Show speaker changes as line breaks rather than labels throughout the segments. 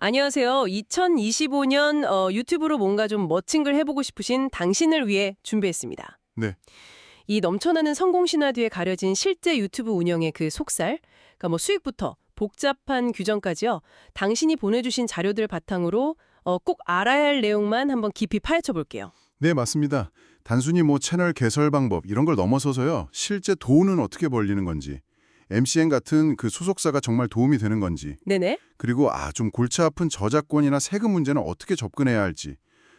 안녕하세요. 2025년 유튜브로 뭔가 좀 멋진 걸 해보고 싶으신 당신을 위해 준비했습니다.
네,
이 넘쳐나는 성공 신화 뒤에 가려진 실제 유튜브 운영의 그 속살, 그러니까 뭐 수익부터 복잡한 규정까지요. 당신이 보내주신 자료들 바탕으로 꼭 알아야 할 내용만 한번 깊이 파헤쳐 볼게요.
네, 맞습니다. 단순히 뭐 채널 개설 방법 이런 걸 넘어서서요. 실제 돈은 어떻게 벌리는 건지, MCN 같은 그 소속사가 정말 도움이 되는 건지,
네네.
그리고 좀 골치 아픈 저작권이나 세금 문제는 어떻게 접근해야 할지,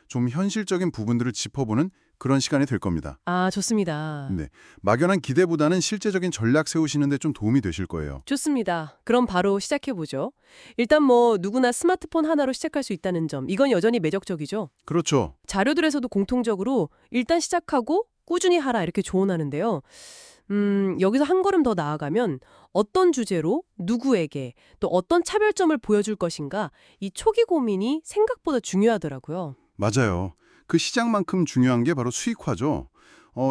좀 현실적인 부분들을 짚어보는 그런 시간이 될 겁니다.
아, 좋습니다.
네, 막연한 기대보다는 실제적인 전략 세우시는데 좀 도움이 되실 거예요.
좋습니다. 그럼 바로 시작해보죠. 일단 뭐 누구나 스마트폰 하나로 시작할 수 있다는 점, 이건 여전히 매력적이죠.
그렇죠.
자료들에서도 공통적으로 일단 시작하고 꾸준히 하라 이렇게 조언하는데요. 여기서 한 걸음 더 나아가면 어떤 주제로 누구에게 또 어떤 차별점을 보여줄 것인가 이 초기 고민이 생각보다 중요하더라고요.
맞아요. 그 시장만큼 중요한 게 바로 수익화죠.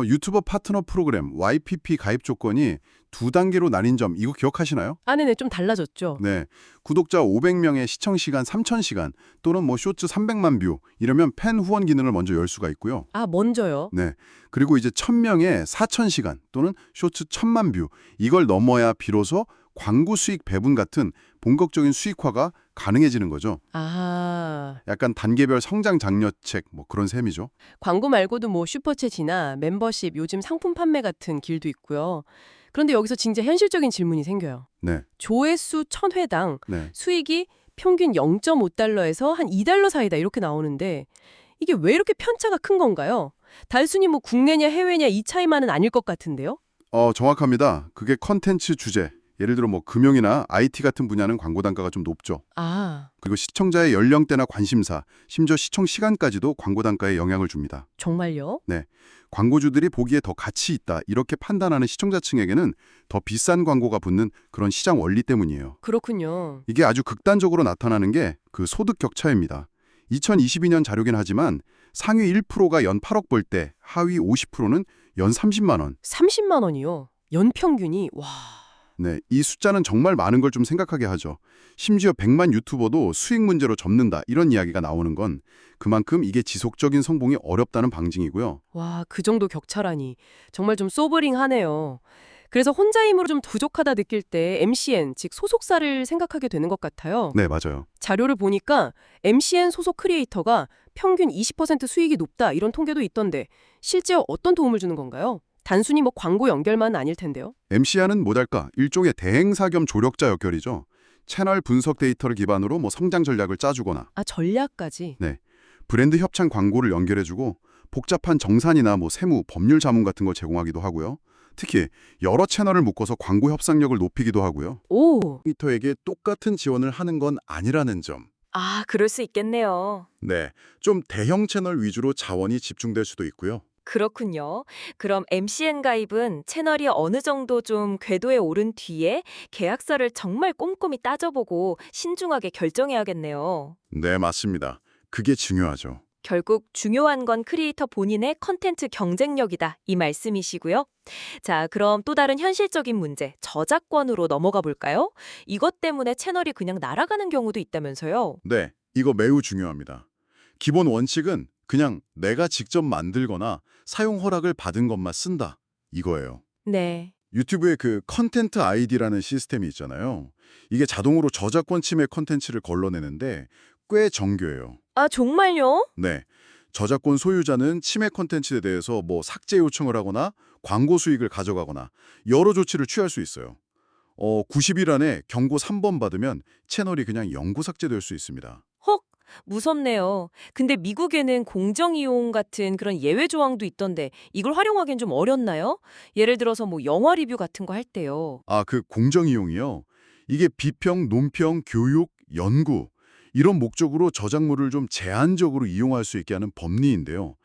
유튜버 파트너 프로그램 YPP 가입 조건이 두 단계로 나뉜 점 이거 기억하시나요?
네네 좀 달라졌죠.
네. 구독자 500명의 시청 시간 3,000시간 또는 뭐 쇼츠 300만 뷰 이러면 팬 후원 기능을 먼저 열 수가 있고요.
아 먼저요.
네. 그리고 이제 1,000명의 4,000시간 또는 쇼츠 1,000만 뷰 이걸 넘어야 비로소 광고 수익 배분 같은 본격적인 수익화가 가능해지는 거죠.
아
약간 단계별 성장 장려책 뭐 그런 셈이죠.
광고 말고도 뭐 슈퍼챗이나 멤버십 요즘 상품 판매 같은 길도 있고요. 그런데 여기서 진짜 현실적인 질문이 생겨요.
네.
조회수 1000회당
네.
수익이 평균 0.5달러에서 한 2달러 사이다 이렇게 나오는데 이게 왜 이렇게 편차가 큰 건가요? 단순히 뭐 국내냐 해외냐 이 차이만은 아닐 것 같은데요?
정확합니다. 그게 컨텐츠 주제. 예를 들어 뭐 금융이나 IT 같은 분야는 광고 단가가 좀 높죠.
아,
그리고 시청자의 연령대나 관심사, 심지어 시청 시간까지도 광고 단가에 영향을 줍니다.
정말요?
네. 광고주들이 보기에 더 가치 있다. 이렇게 판단하는 시청자층에게는 더 비싼 광고가 붙는 그런 시장 원리 때문이에요.
그렇군요.
이게 아주 극단적으로 나타나는 게 그 소득 격차입니다. 2022년 자료긴 하지만 상위 1%가 연 8억 벌 때 하위 50%는 연 30만 원.
30만 원이요. 연평균이 와.
네, 이 숫자는 정말 많은 걸 좀 생각하게 하죠. 심지어 100만 유튜버도 수익 문제로 접는다 이런 이야기가 나오는 건 그만큼 이게 지속적인 성공이 어렵다는 방증이고요.
와, 그 정도 격차라니. 정말 좀 소버링하네요. 그래서 혼자 힘으로 좀 부족하다 느낄 때 MCN, 즉 소속사를 생각하게 되는 것 같아요.
네, 맞아요.
자료를 보니까 MCN 소속 크리에이터가 평균 20% 수익이 높다 이런 통계도 있던데 실제 어떤 도움을 주는 건가요? 단순히 뭐 광고 연결만은 아닐 텐데요.
MCN은 뭐랄까 일종의 대행사 겸 조력자 역할이죠. 채널 분석 데이터를 기반으로 뭐 성장 전략을 짜주거나
아, 전략까지.
네, 브랜드 협찬 광고를 연결해주고 복잡한 정산이나 뭐 세무, 법률 자문 같은 걸 제공하기도 하고요. 특히 여러 채널을 묶어서 광고 협상력을 높이기도 하고요.
오,
크리에이터에게 똑같은 지원을 하는 건 아니라는 점.
아, 그럴 수 있겠네요.
네, 좀 대형 채널 위주로 자원이 집중될 수도 있고요.
그렇군요. 그럼 MCN 가입은 채널이 어느 정도 좀 궤도에 오른 뒤에 계약서를 정말 꼼꼼히 따져보고 신중하게 결정해야겠네요.
네, 맞습니다. 그게 중요하죠.
결국 중요한 건 크리에이터 본인의 컨텐츠 경쟁력이다. 이 말씀이시고요. 자, 그럼 또 다른 현실적인 문제, 저작권으로 넘어가 볼까요? 이것 때문에 채널이 그냥 날아가는 경우도 있다면서요.
네, 이거 매우 중요합니다. 기본 원칙은 그냥 내가 직접 만들거나 사용 허락을 받은 것만 쓴다. 이거예요.
네.
유튜브에 그 컨텐트 아이디라는 시스템이 있잖아요. 이게 자동으로 저작권 침해 컨텐츠를 걸러내는데 꽤 정교해요.
아, 정말요?
네. 저작권 소유자는 침해 컨텐츠에 대해서 뭐 삭제 요청을 하거나 광고 수익을 가져가거나 여러 조치를 취할 수 있어요. 90일 안에 경고 3번 받으면 채널이 그냥 영구 삭제될 수 있습니다.
헉, 무섭네요. 근데 미국에는 공정이용 같은 그런 예외 조항도 있던데 이걸 활용하기엔 좀 어렵나요? 예를 들어서 뭐 영화 리뷰 같은 거 할 때요.
그 공정이용이요. 이게 비평, 논평, 교육, 연구 이런 목적으로 저작물을 좀 제한적으로 이용할 수 있게 하는 법리인데요.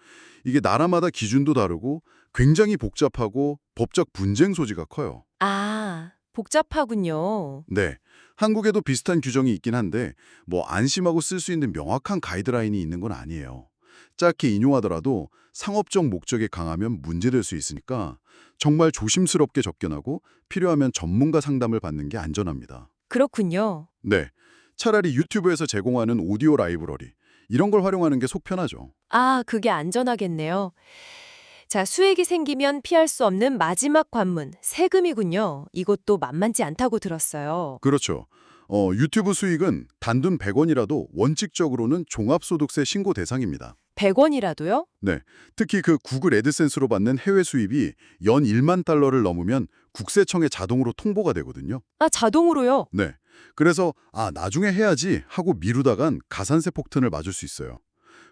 이게 나라마다 기준도 다르고 굉장히 복잡하고 법적 분쟁 소지가 커요.
아, 복잡하군요.
네. 한국에도 비슷한 규정이 있긴 한데 뭐 안심하고 쓸 수 있는 명확한 가이드라인이 있는 건 아니에요. 짧게 인용하더라도 상업적 목적에 강하면 문제될 수 있으니까 정말 조심스럽게 접견하고 필요하면 전문가 상담을 받는 게 안전합니다.
그렇군요.
네. 차라리 유튜브에서 제공하는 오디오 라이브러리 이런 걸 활용하는 게 속 편하죠.
아, 그게 안전하겠네요. 자, 수익이 생기면 피할 수 없는 마지막 관문, 세금이군요. 이것도 만만치 않다고 들었어요.
그렇죠. 유튜브 수익은 단돈 100원이라도 원칙적으로는 종합소득세 신고 대상입니다.
100원이라도요?
네, 특히 그 구글 애드센스로 받는 해외 수입이 연 1만 달러를 넘으면 국세청에 자동으로 통보가 되거든요.
아, 자동으로요?
네, 그래서 나중에 해야지 하고 미루다간 가산세 폭탄을 맞을 수 있어요.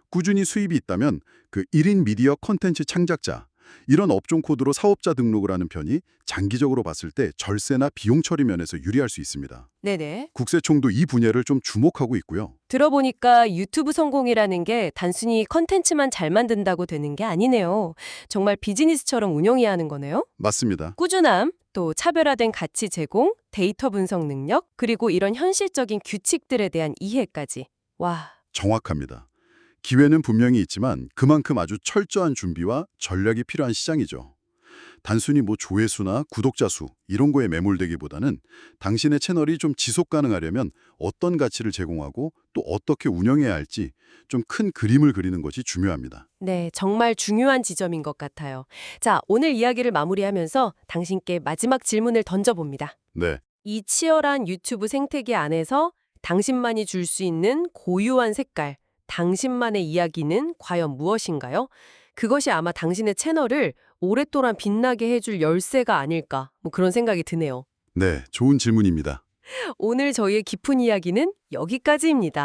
꾸준히 수입이 있다면 그 1인 미디어 콘텐츠 창작자, 이런 업종 코드로 사업자 등록을 하는 편이 장기적으로 봤을 때 절세나 비용 처리 면에서 유리할 수 있습니다.
네네.
국세청도 이 분야를 좀 주목하고 있고요.
들어보니까 유튜브 성공이라는 게 단순히 컨텐츠만 잘 만든다고 되는 게 아니네요. 정말 비즈니스처럼 운영해야 하는 거네요.
맞습니다.
꾸준함, 또 차별화된 가치 제공, 데이터 분석 능력, 그리고 이런 현실적인 규칙들에 대한 이해까지. 와,
정확합니다. 기회는 분명히 있지만 그만큼 아주 철저한 준비와 전략이 필요한 시장이죠. 단순히 조회수나 구독자 수 이런 거에 매몰되기보다는 당신의 채널이 좀 지속 가능하려면 어떤 가치를 제공하고 또 어떻게 운영해야 할지 좀 큰 그림을 그리는 것이 중요합니다.
네, 정말 중요한 지점인 것 같아요. 자, 오늘 이야기를 마무리하면서 당신께 마지막 질문을 던져봅니다.
네,
이 치열한 유튜브 생태계 안에서 당신만이 줄 수 있는 고유한 색깔, 당신만의 이야기는 과연 무엇인가요? 그것이 아마 당신의 채널을 오랫동안 빛나게 해줄 열쇠가 아닐까, 그런 생각이 드네요.
네, 좋은 질문입니다.
오늘 저희의 깊은 이야기는 여기까지입니다.